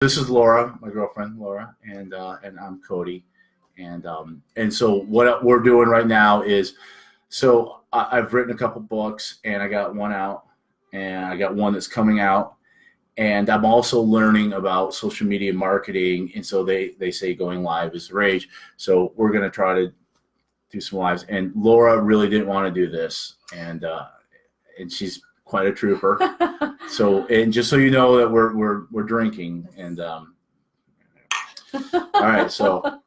This is Laura, my girlfriend, Laura, and I'm Cody. And so what we're doing right now is, I've written a couple books, and I got one out, and I got one that's coming out, and I'm also learning about social media marketing. And so they say going live is the rage. So we're going to try to do some lives. And Laura really didn't want to do this, and she's quite a trooper. So, and just so you know that we're drinking, and all right, so a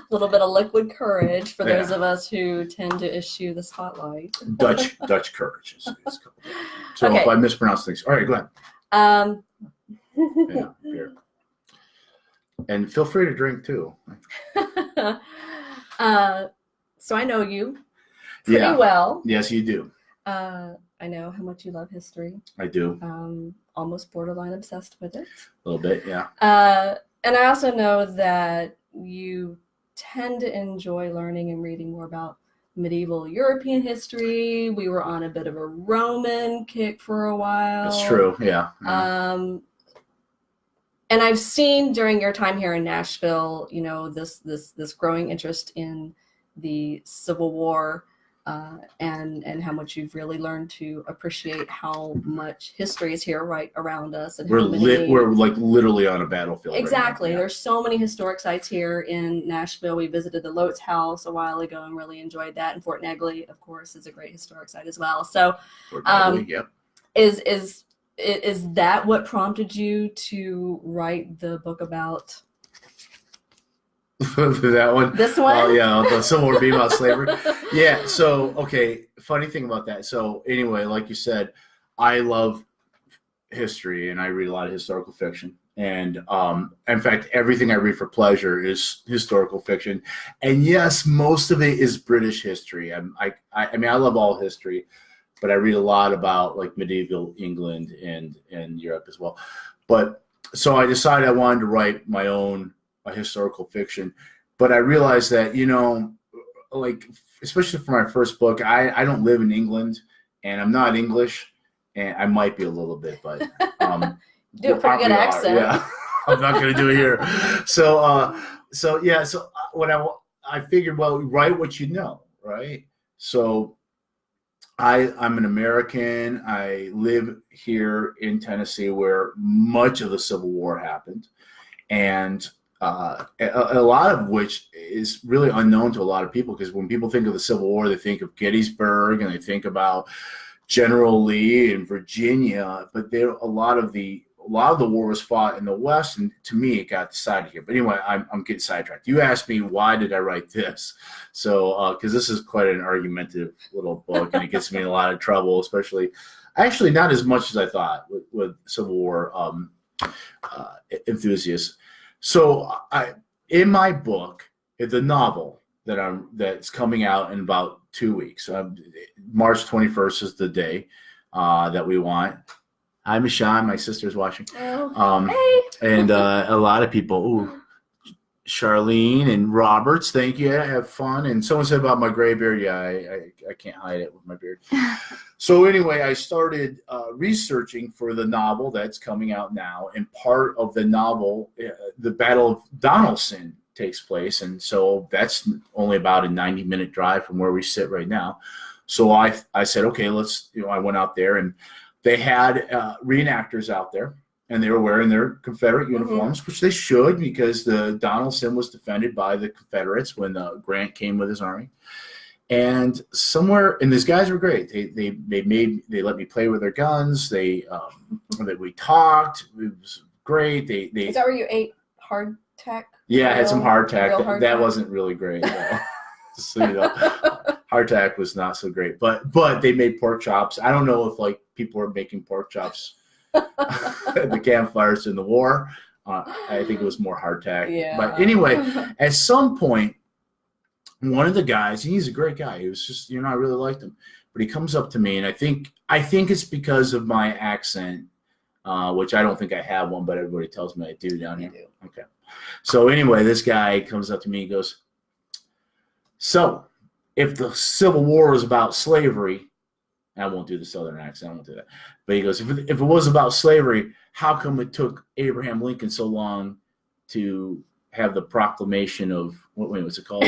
little bit of liquid courage for those of us who tend to issue the spotlight. Dutch courage is called. So okay. If I mispronounce things, all right, go ahead. Yeah, beer. And feel free to drink too. So I know you pretty well. Yes, you do. I know how much you love history. I do. Almost borderline obsessed with it. A little bit, yeah. And I also know that you tend to enjoy learning and reading more about medieval European history. We were on a bit of a Roman kick for a while. That's true, yeah. And I've seen during your time here in Nashville, this growing interest in the Civil War. And how much you've really learned to appreciate how much history is here right around us. And we're like literally on a battlefield. Exactly. Right now. Yeah. There's so many historic sites here in Nashville. We visited the Lotes House a while ago and really enjoyed that. And Fort Negley, of course, is a great historic site as well. So, Fort Negley, yep. Is that what prompted you to write the book about? That one. This one? Yeah, the Civil War being about slavery. Yeah, so, okay, funny thing about that. So, anyway, like you said, I love history, and I read a lot of historical fiction. And, in fact, everything I read for pleasure is historical fiction. And, yes, most of it is British history. I mean, I love all history, but I read a lot about, like, medieval England and Europe as well. But, so I decided I wanted to write my own historical fiction, but I realized that, like, especially for my first book, I don't live in England, and I'm not English, and I might be a little bit, but do a pretty good accent. Yeah, I'm not going to do it here. So when I figured, well, write what you know, right? So I'm an American. I live here in Tennessee, where much of the Civil War happened, and a lot of which is really unknown to a lot of people, because when people think of the Civil War, they think of Gettysburg and they think about General Lee and Virginia, but a lot of the war was fought in the West, and to me, it got decided here. But anyway, I'm getting sidetracked. You asked me, why did I write this? So, because this is quite an argumentative little book, and it gets me in a lot of trouble, especially, actually not as much as I thought with Civil War enthusiasts. So, in my book, the novel that's coming out in about 2 weeks, March 21st is the day that we want. Hi, Michelle, my sister's watching. Hey. And a lot of people, Charlene and Roberts, thank you. I have fun. And someone said about my gray beard. Yeah, I can't hide it with my beard. So anyway, I started researching for the novel that's coming out now. And part of the novel, the Battle of Donelson takes place. And so that's only about a 90-minute drive from where we sit right now. So I said, okay, I went out there, and they had reenactors out there. And they were wearing their Confederate uniforms, which they should, because the Donelson was defended by the Confederates when Grant came with his army. And these guys were great. They let me play with their guns. We talked. It was great. Is that where you ate hardtack? Yeah, I had some hardtack. That wasn't really great. So, hardtack was not so great. But they made pork chops. I don't know if like people were making pork chops at the campfires in the war. I think it was more hardtack. Yeah. But anyway, at some point, one of the guys, and he's a great guy. He was just, I really liked him. But he comes up to me, and I think it's because of my accent, which I don't think I have one, but everybody tells me I do down here. You do. Okay. So anyway, this guy comes up to me and goes, so if the Civil War is about slavery, I won't do the Southern accent. I won't do that. But he goes, if it was about slavery, how come it took Abraham Lincoln so long to have the proclamation of what's it called?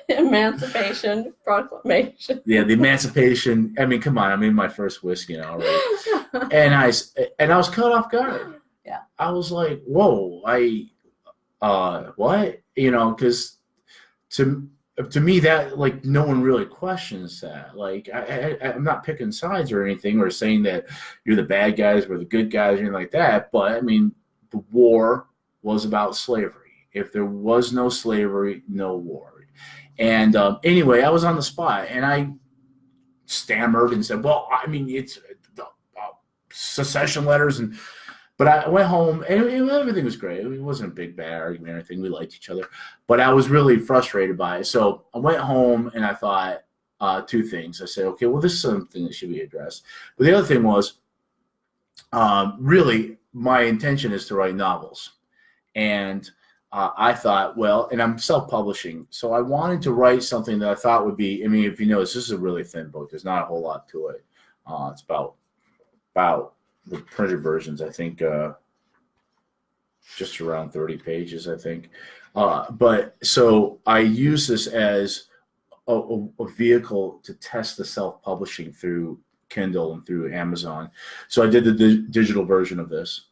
Emancipation Proclamation. Yeah, the Emancipation. I mean, come on, I'm in my first whiskey now already, and I was caught off guard. Yeah, I was like, whoa, what? Because to me that like no one really questions that. Like I'm not picking sides or anything or saying that you're the bad guys or the good guys or anything like that. But I mean, the war was about slavery. If there was no slavery, no war. And anyway, I was on the spot and I stammered and said, well, I mean, it's secession letters. But I went home and everything was great. It wasn't a big, bad argument or anything. We liked each other. But I was really frustrated by it. So I went home and I thought two things. I said, okay, well, this is something that should be addressed. But the other thing was, really, my intention is to write novels. And I thought, well, and I'm self-publishing, so I wanted to write something that I thought would be, I mean, if you notice, this is a really thin book. There's not a whole lot to it. It's about the printed versions, I think, just around 30 pages, I think. But so I use this as a vehicle to test the self-publishing through Kindle and through Amazon. So I did the digital version of this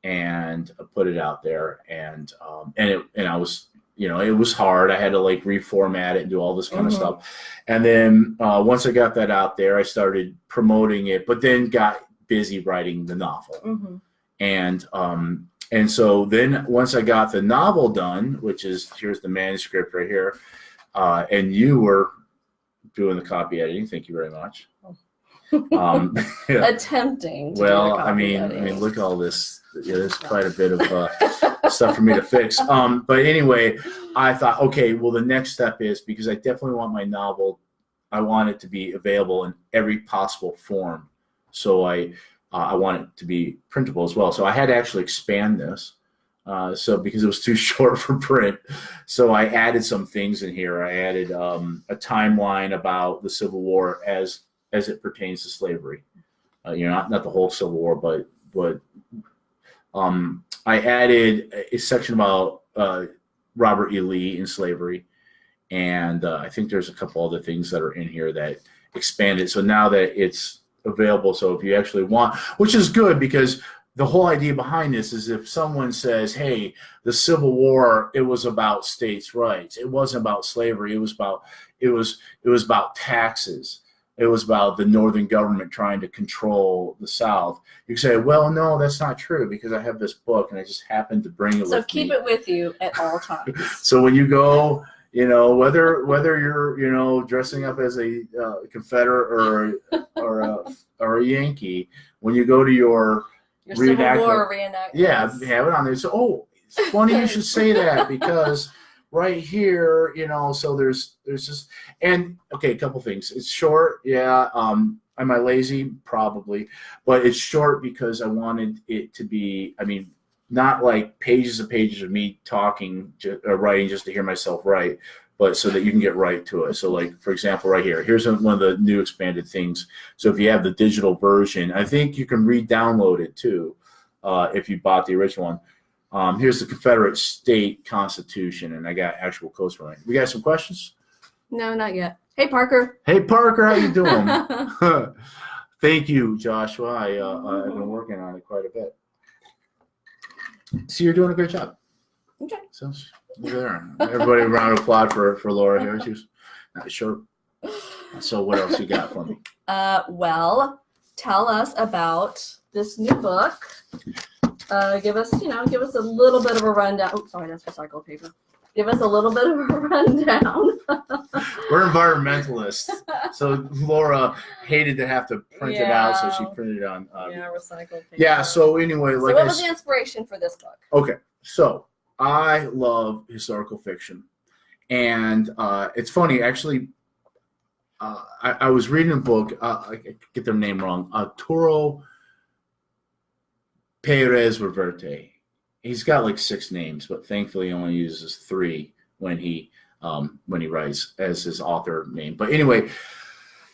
and put it out there, and I was, it was hard. I had to like reformat it and do all this kind of stuff. And then once I got that out there, I started promoting it, but then got busy writing the novel. And so then once I got the novel done, which is, here's the manuscript right here, and you were doing the copy editing. Thank you very much. Attempting to well, do the I mean, look at all this. Yeah, there's quite a bit of stuff for me to fix. But anyway, I thought, okay, well, the next step is, because I definitely want my novel, I want it to be available in every possible form. So I want it to be printable as well. So I had to actually expand this. So because it was too short for print, so I added some things in here. I added a timeline about the Civil War as it pertains to slavery. Not the whole Civil War, but I added a section about Robert E. Lee and slavery, and I think there's a couple other things that are in here that expand it. So now that it's available, so if you actually want, which is good, because the whole idea behind this is if someone says, hey, the Civil War, it was about states' rights. It wasn't about slavery. It was about taxes. It was about the Northern government trying to control the South. You say, well, no, that's not true, because I have this book and I just happened to bring it with me. So keep it with you at all times. So when you go, whether you're, dressing up as a Confederate or a Yankee, when you go to your Civil War reenactment. Yeah, have it on there. So, it's funny you should say that, because right here, so there's just, and okay, a couple things. It's short, yeah. Am I lazy? Probably, but it's short because I wanted it to be, not like pages and pages of me talking or writing just to hear myself write, but so that you can get right to it. So like, for example, right here, here's one of the new expanded things. So if you have the digital version, I think you can re-download it too, if you bought the original one. Here's the Confederate State Constitution, and I got actual quotes from it. We got some questions? No, not yet. Hey, Parker. Hey, Parker, how you doing? Thank you, Joshua. I've been working on it quite a bit. So you're doing a great job. Okay. So there. Everybody, round of applause for Laura here. She was not sure. So what else you got for me? Well, tell us about this new book. Give us a little bit of a rundown. Oh, sorry, that's recycled paper. Give us a little bit of a rundown. We're environmentalists. So Laura hated to have to print it out, so she printed it on. Recycled paper. Yeah, so anyway. So what was the inspiration for this book? Okay, so I love historical fiction. And it's funny, actually, I was reading a book, I get their name wrong, Arturo Perez Reverte. He's got like 6 names, but thankfully he only uses 3 when he writes as his author name. But anyway,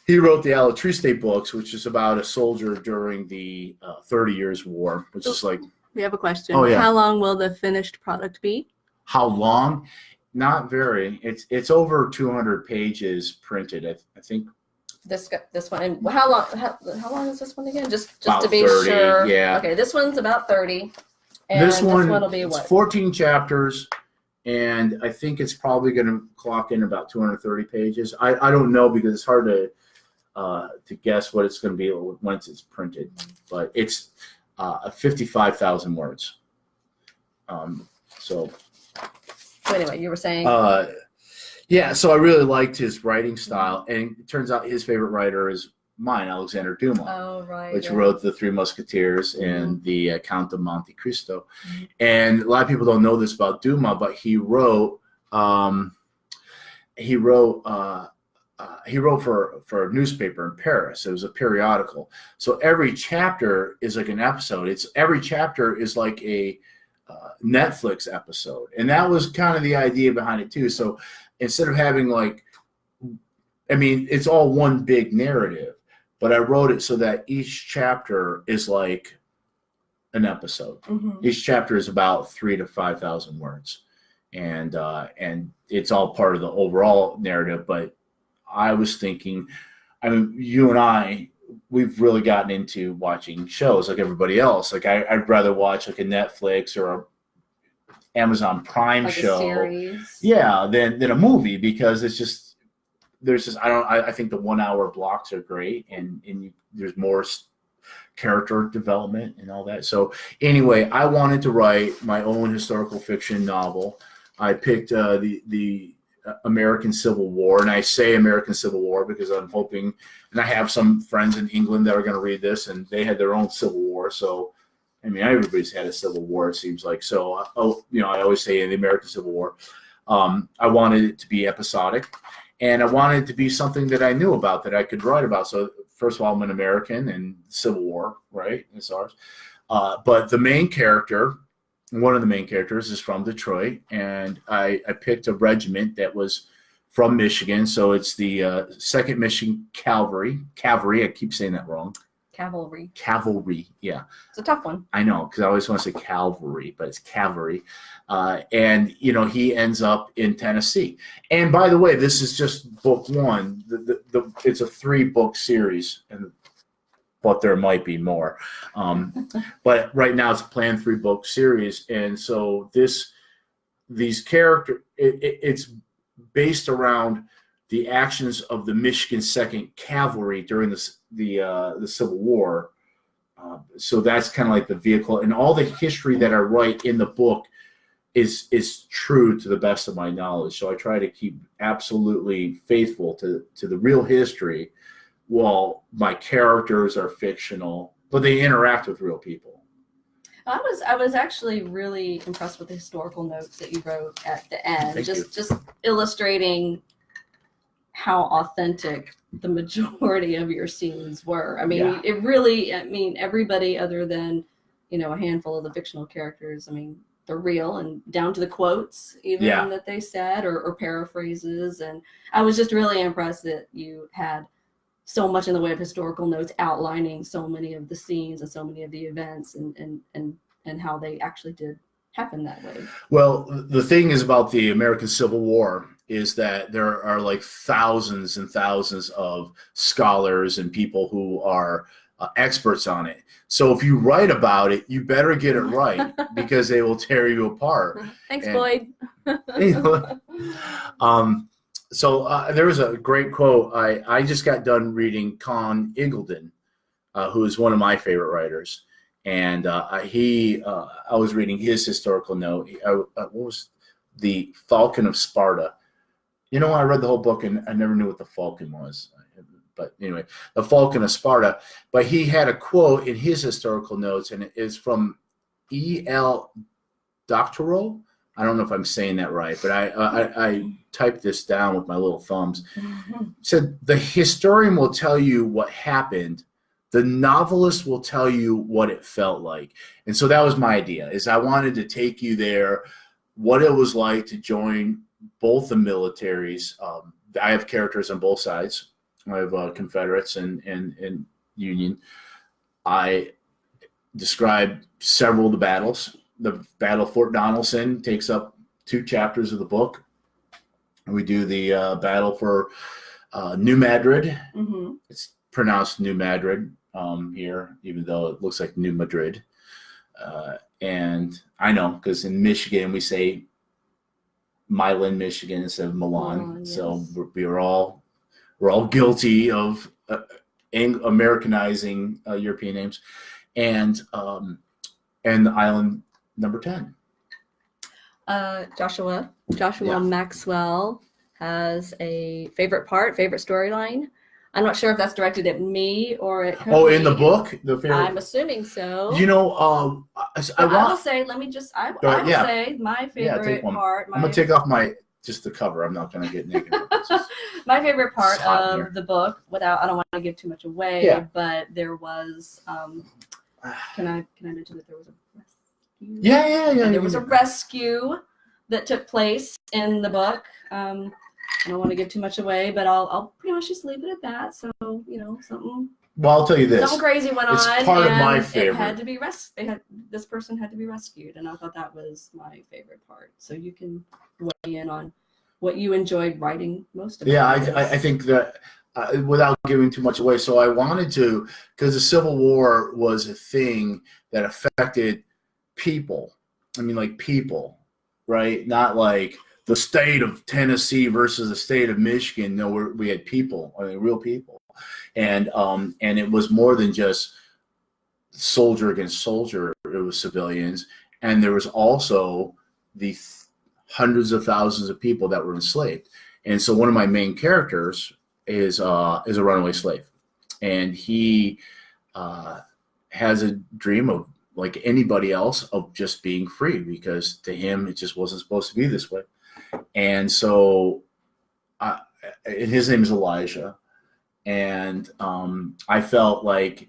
he wrote the Alatriste books, which is about a soldier during the 30 Years' War, which is like. We have a question. Oh, yeah. How long will the finished product be? How long? Not very. It's over 200 pages printed. I think. This one. And how long is this one again? Just About to be 30, sure. yeah. Okay, this one's about 30. And This one will be it's what? 14 chapters, and I think it's probably going to clock in about 230 pages. I don't know because it's hard to guess what it's going to be once it's printed, but it's 55,000 words. So anyway, you were saying. Yeah, so I really liked his writing style, and it turns out his favorite writer is mine, Alexander Dumas. Oh, right. Which yeah. wrote The Three Musketeers and the Count of Monte Cristo. And a lot of people don't know this about Dumas, but he wrote for a newspaper in Paris. It was a periodical. So every chapter is like an episode. Every chapter is like a Netflix episode, and that was kind of the idea behind it too. So instead of having it's all one big narrative, but I wrote it so that each chapter is like an episode. Each chapter is about 3,000 to 5,000 words, and it's all part of the overall narrative. But I was thinking, you and I, we've really gotten into watching shows like everybody else. Like I'd rather watch like a Netflix or a Amazon Prime show, a series. Yeah, than a movie, because it's just I think the 1 hour blocks are great, and there's more character development and all that. So anyway, I wanted to write my own historical fiction novel. I picked the American Civil War, and I say American Civil War because I'm hoping, and I have some friends in England that are going to read this, and they had their own Civil War. So, everybody's had a Civil War, it seems like. So, I always say the American Civil War. I wanted it to be episodic, and I wanted it to be something that I knew about, that I could write about. So, first of all, I'm an American, and Civil War, right? It's ours. But the main character, one of the main characters, is from Detroit, and I picked a regiment that was from Michigan. So it's the 2nd Michigan Cavalry. I keep saying that wrong. Cavalry, yeah. It's a tough one. I know, because I always want to say cavalry, but it's cavalry. And he ends up in Tennessee. And by the way, this is just book 1. It's a 3-book series, but there might be more. But right now it's a planned 3-book series. And so these characters, it's based around the actions of the Michigan 2nd Cavalry during the Civil War. So that's kind of like the vehicle, and all the history that I write in the book is true to the best of my knowledge. So I try to keep absolutely faithful to the real history, while my characters are fictional, but they interact with real people. I was actually really impressed with the historical notes that you wrote at the end. Just illustrating how authentic the majority of your scenes were. It really, everybody other than, a handful of the fictional characters, they're real, and down to the quotes even that they said, or paraphrases. And I was just really impressed that you had so much in the way of historical notes outlining so many of the scenes and so many of the events and how they actually did happen that way. Well, the thing is about the American Civil War is that there are like thousands and thousands of scholars and people who are experts on it. So if you write about it, you better get it right, because they will tear you apart. Thanks, Boyd. So there was a great quote. I just got done reading Con Eagledon, who is one of my favorite writers. And I was reading his historical note. What was the Falcon of Sparta? I read the whole book and I never knew what the Falcon was. But anyway, the Falcon of Sparta. But he had a quote in his historical notes, and it is from E.L. Doctorow. I don't know if I'm saying that right, but I typed this down with my little thumbs. It said, "The historian will tell you what happened. The novelist will tell you what it felt like." And so that was my idea, is I wanted to take you there, what it was like to join both the militaries. I have characters on both sides. I have Confederates and Union. I describe several of the battles. The Battle of Fort Donelson takes up 2 chapters of the book. We do the battle for New Madrid. Mm-hmm. It's pronounced New Madrid here, even though it looks like New Madrid. And I know because in Michigan we say Milan, Michigan instead of Milan. Yes. So we're all guilty of Americanizing European names, and the island number 10. Joshua Yeah. Maxwell has a favorite storyline. I'm not sure if that's directed at me or at Oh, in the Cody. book, the favorite. I'm assuming so. You know, I will say, let me just, I will yeah. say my favorite take one. part. I'm gonna take off just the cover. I'm not gonna get naked. My favorite part It's hot in of here. the book, I don't want to give too much away, Yeah. but there was, can I mention that there was a rescue? Yeah. There was a rescue that took place in the book. I don't want to give too much away, but I'll pretty much just leave it at that. So, something. Well, I'll tell you this. Something crazy went on. It's part of my and favorite. It had to be this person had to be rescued, and I thought that was my favorite part. So you can weigh in on what you enjoyed writing most about. Yeah, I think that without giving too much away. So I wanted to, because the Civil War was a thing that affected people. I mean, like people, right? Not like the state of Tennessee versus the state of Michigan. No, we had people, real people, and it was more than just soldier against soldier. It was civilians, and there was also the hundreds of thousands of people that were enslaved. And so one of my main characters is a runaway slave, and he has a dream of, like anybody else, of just being free, because to him it just wasn't supposed to be this way. And so and his name is Elijah, and I felt like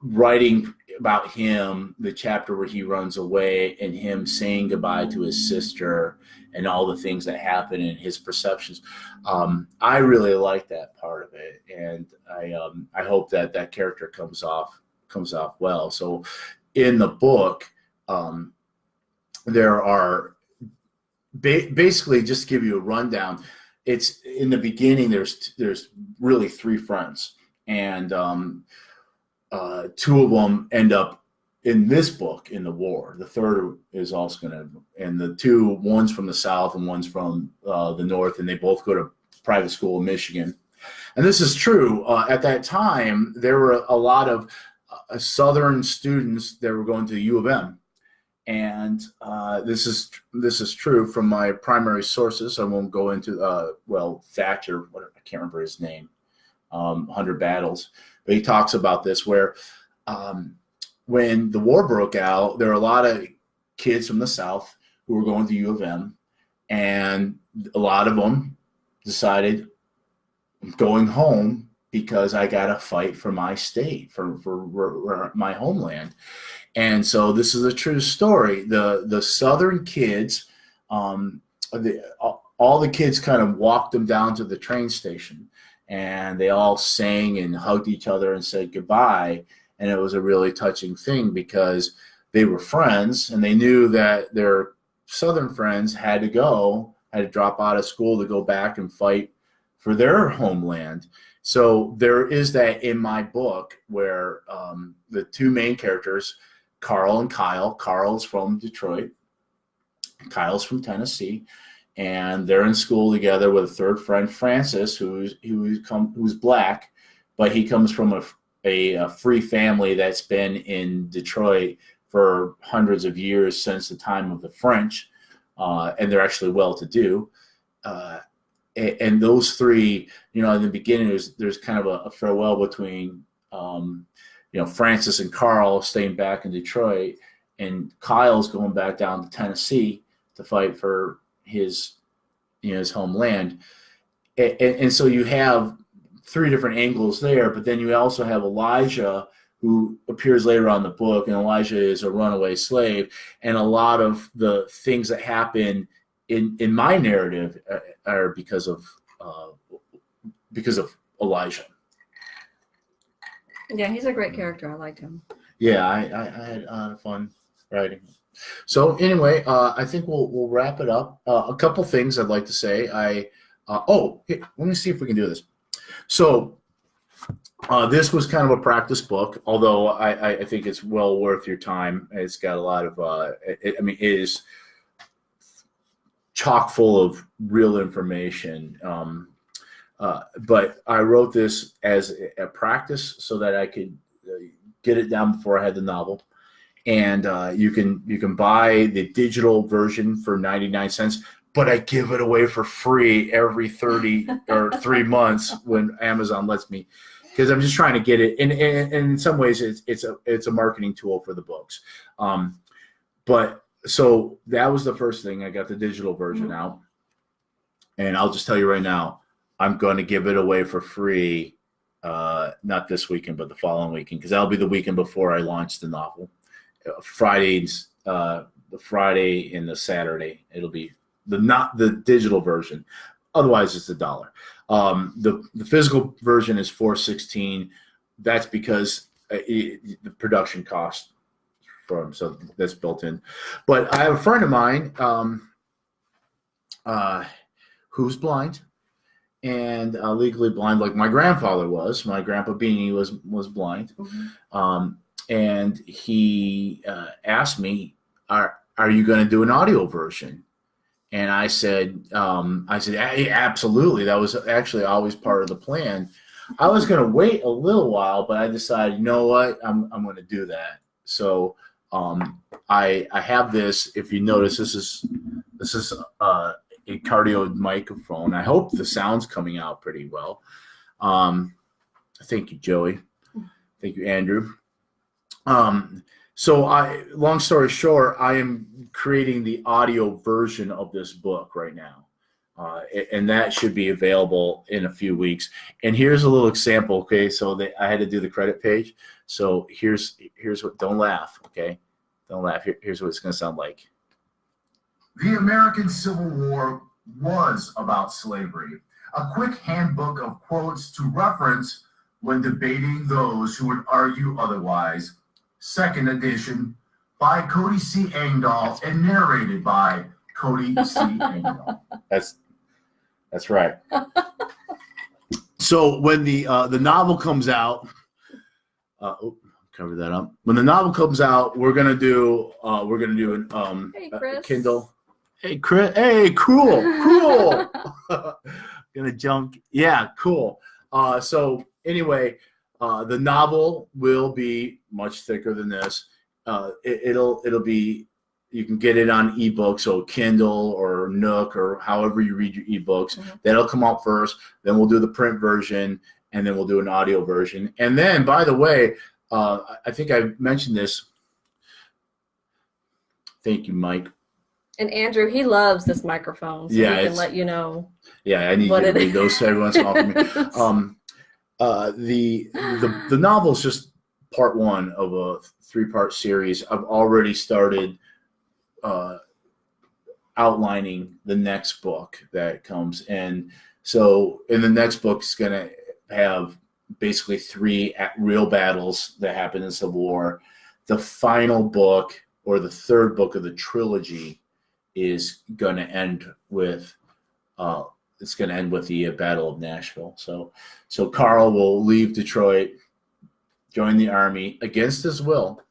writing about him, the chapter where he runs away and him saying goodbye to his sister and all the things that happen and his perceptions, I really like that part of it, and I hope that character comes off well. So in the book, there are basically, just to give you a rundown, it's in the beginning. There's really 3 friends, and 2 of them end up in this book in the war. The third is also going to, and the 2, one's from the South and one's from the North, and they both go to private school in Michigan. And this is true. At that time, there were a lot of Southern students that were going to the U of M. And this is true from my primary sources. I won't go into Thatcher. I can't remember his name. 100 Battles, but he talks about this where when the war broke out, there were a lot of kids from the South who were going to U of M, and a lot of them decided, I'm going home because I got to fight for my state, for my homeland. And so this is a true story. The Southern kids, all the kids kind of walked them down to the train station, and they all sang and hugged each other and said goodbye. And it was a really touching thing because they were friends, and they knew that their Southern friends had to drop out of school to go back and fight for their homeland. So there is that in my book where the 2 main characters, Carl and Kyle. Carl's from Detroit. Kyle's from Tennessee, and they're in school together with a third friend, Francis, who's black, but he comes from a free family that's been in Detroit for hundreds of years, since the time of the French, and they're actually well-to-do. And those 3, in the beginning, there's kind of a farewell between Francis and Carl staying back in Detroit, and Kyle's going back down to Tennessee to fight for his homeland. And so you have 3 different angles there, but then you also have Elijah, who appears later on in the book, and Elijah is a runaway slave, and a lot of the things that happen in my narrative are because of Elijah. Yeah, he's a great character. I liked him. Yeah, I had fun writing. So anyway, I think we'll wrap it up. A couple things I'd like to say. Here, let me see if we can do this. So this was kind of a practice book, although I think it's well worth your time. It's got a lot of, it is chock full of real information. But I wrote this as a practice so that I could get it down before I had the novel. And you can buy the digital version for 99 cents, but I give it away for free every 30 or 3 months when Amazon lets me, because I'm just trying to get it. And in some ways, it's a marketing tool for the books. But so that was the first thing. I got the digital version out, and I'll just tell you right now, I'm going to give it away for free, not this weekend, but the following weekend, because that'll be the weekend before I launch the novel. Fridays, the Friday and the Saturday, it'll be not the digital version. Otherwise, it's $1. The physical version is $4.16. That's because the production cost so that's built in. But I have a friend of mine who's blind and legally blind, like my grandfather was. My grandpa Beanie was blind. And he asked me, "Are you going to do an audio version?" And I said, absolutely. That was actually always part of the plan. I was going to wait a little while, but I decided, you know what, I'm going to do that. So I have this. If you notice, this is a cardioid microphone. I hope the sound's coming out pretty well. Thank you, Joey. Thank you, Andrew. So long story short, I am creating the audio version of this book right now. And that should be available in a few weeks. And here's a little example. Okay. So I had to do the credit page. So here's what, don't laugh. Okay. Don't laugh. Here's what it's going to sound like. The American Civil War was about slavery. A quick handbook of quotes to reference when debating those who would argue otherwise. Second edition by Cody C. Engdahl and narrated by Cody C. Engdahl. That's right. So when the novel comes out, cover that up. When the novel comes out, we're gonna do a Kindle. Hey Chris. Hey, cool. Gonna jump. Yeah, cool. So anyway. The novel will be much thicker than this. It'll be, you can get it on ebook, so Kindle or Nook or however you read your ebooks. That'll come out first. Then we'll do the print version, and then we'll do an audio version. And then, by the way, I think I mentioned this. Thank you, Mike. And Andrew, he loves this microphone, so he can let you know. Yeah, I need you to read those every once in a while for me. The novel is just part one of a 3-part series. I've already started outlining the next book that comes. And so in the next book, it's going to have basically 3 real battles that happened in the Civil War. The final book, or the 3rd book of the trilogy, is going to end with the Battle of Nashville. So Carl will leave Detroit, join the Army against his will,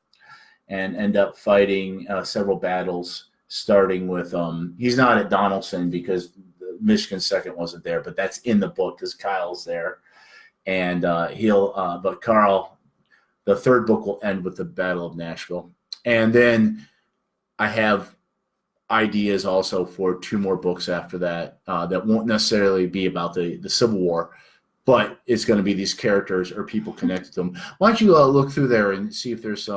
and end up fighting several battles, starting with he's not at Donelson because Michigan 2nd wasn't there, but that's in the book because Kyle's there. And but Carl, the 3rd book will end with the Battle of Nashville. And then I have ideas also for 2 more books after that that won't necessarily be about the Civil War, but it's going to be these characters or people connected to them. Why don't you look through there and see if there's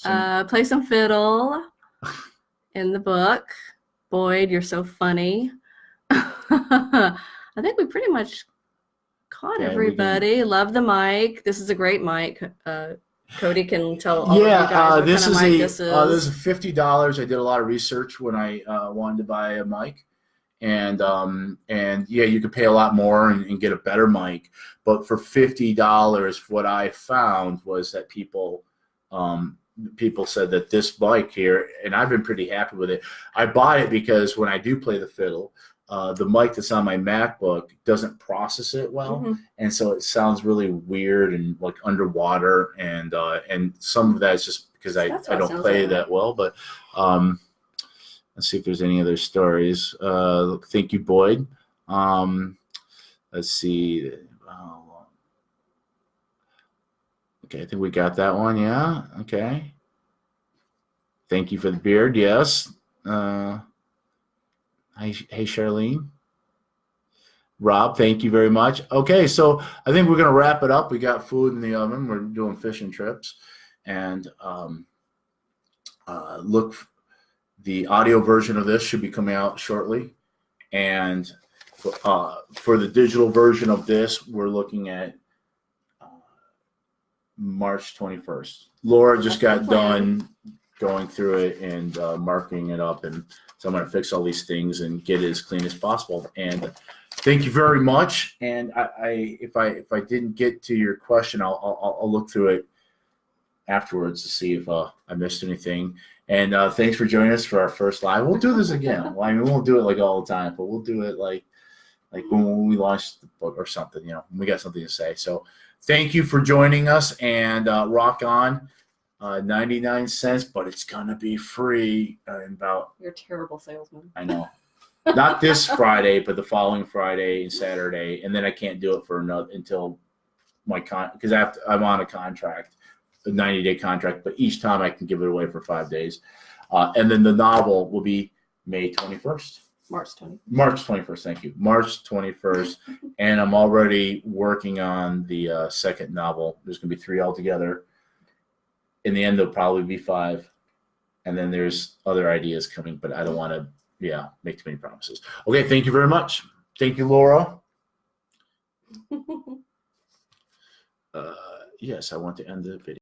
Play some fiddle in the book. Boyd, you're so funny. I think we pretty much caught everybody. Love the mic. This is a great mic. Cody can tell all of you guys what kind of mic this is. This is $50. I did a lot of research when I wanted to buy a mic, and yeah, you could pay a lot more and get a better mic. But for $50, what I found was that people said that this mic here, and I've been pretty happy with it. I bought it because when I do play the fiddle, the mic that's on my MacBook doesn't process it well, Mhm. and so it sounds really weird and like underwater. And some of that is just because I That's what it don't sounds play like. that well. But let's see if there's any other stories. Thank you, Boyd. Let's see. Okay, I think we got that one. Yeah. Okay. Thank you for the beard. Yes. Hey, Charlene. Rob, thank you very much. Okay, so I think we're going to wrap it up. We got food in the oven. We're doing fishing trips. And look, the audio version of this should be coming out shortly. And for the digital version of this, we're looking at March 21st. Laura just got done going through it and marking it up. And so I'm going to fix all these things and get it as clean as possible. And thank you very much. And if I didn't get to your question, I'll look through it afterwards to see if I missed anything. And thanks for joining us for our first live. We'll do this again. Well, I mean, we won't do it like all the time, but we'll do it like when we launch the book or something. You know, when we got something to say. So thank you for joining us, and rock on. 99 cents, but it's gonna be free in about. You're a terrible salesman. I know. Not this Friday, but the following Friday and Saturday, and then I can't do it for another until my because I'm on a contract, a 90-day contract. But each time I can give it away for 5 days, and then the novel will be May 21st. March 20th. March 21st. Thank you. March 21st, and I'm already working on the second novel. There's gonna be 3 altogether. In the end, there'll probably be 5, and then there's other ideas coming, but I don't want to. Yeah, make too many promises. Okay, thank you very much. Thank you, Laura. Yes, I want to end the video.